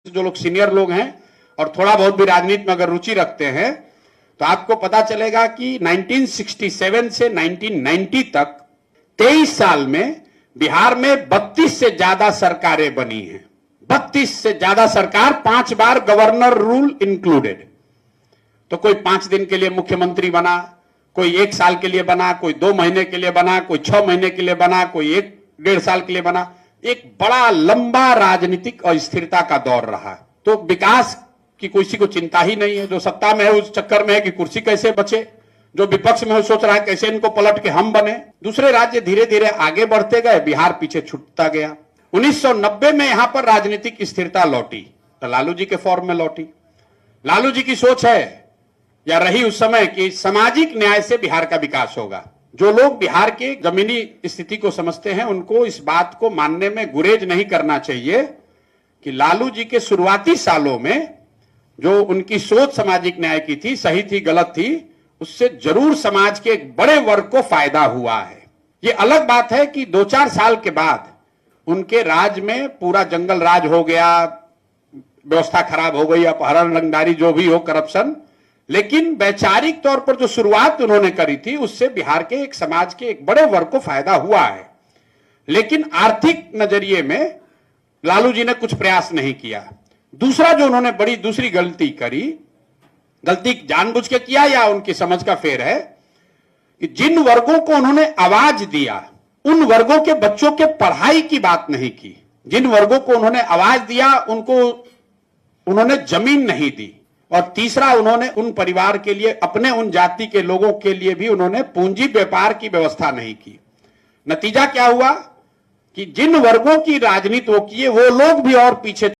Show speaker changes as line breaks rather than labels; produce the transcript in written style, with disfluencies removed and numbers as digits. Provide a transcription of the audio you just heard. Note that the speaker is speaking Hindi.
जो लोग सीनियर लोग हैं और थोड़ा बहुत भी राजनीति में अगर रुचि रखते हैं तो आपको पता चलेगा कि 1967 से 1990 तक 23 साल में बिहार में 32 से ज्यादा सरकारें बनी हैं। 32 से ज्यादा सरकार, 5 बार गवर्नर रूल इंक्लूडेड। तो कोई 5 दिन के लिए मुख्यमंत्री बना, कोई 1 साल के लिए बना, कोई 2 महीने के लिए बना, कोई 6 महीने के लिए बना, कोई 1-1.5 साल के लिए बना। एक बड़ा लंबा राजनीतिक अस्थिरता का दौर रहा। तो विकास की किसी को चिंता ही नहीं है। जो सत्ता में है उस चक्कर में है कि कुर्सी कैसे बचे, जो विपक्ष में है सोच रहा है कैसे इनको पलट के हम बने। दूसरे राज्य धीरे धीरे आगे बढ़ते गए, बिहार पीछे छूटता गया। 1990 में यहां पर राजनीतिक स्थिरता लौटी तो लालू जी के फॉर्म में लौटी। लालू जी की सोच है या रही उस समय कि सामाजिक न्याय से बिहार का विकास होगा। जो लोग बिहार के जमीनी स्थिति को समझते हैं उनको इस बात को मानने में गुरेज नहीं करना चाहिए कि लालू जी के शुरुआती सालों में जो उनकी सोच सामाजिक न्याय की थी, सही थी गलत थी, उससे जरूर समाज के एक बड़े वर्ग को फायदा हुआ है। ये अलग बात है कि 2-4 साल के बाद उनके राज में पूरा जंगल राज हो गया, व्यवस्था खराब हो गई, अपहरण, रंगदारी, जो भी हो, करप्शन। लेकिन वैचारिक तौर पर जो शुरुआत उन्होंने करी थी उससे बिहार के एक समाज के एक बड़े वर्ग को फायदा हुआ है। लेकिन आर्थिक नजरिए में लालू जी ने कुछ प्रयास नहीं किया। दूसरा जो उन्होंने बड़ी दूसरी गलती करी, गलती जानबूझ के किया या उनकी समझ का फेर है, कि जिन वर्गों को उन्होंने आवाज दिया उन वर्गों के बच्चों के पढ़ाई की बात नहीं की। जिन वर्गों को उन्होंने आवाज दिया उनको उन्होंने जमीन नहीं दी। और तीसरा, उन्होंने उन परिवार के लिए, अपने उन जाति के लोगों के लिए भी उन्होंने पूंजी व्यापार की व्यवस्था नहीं की। नतीजा क्या हुआ कि जिन वर्गों की राजनीति वो किए वो लोग भी और पीछे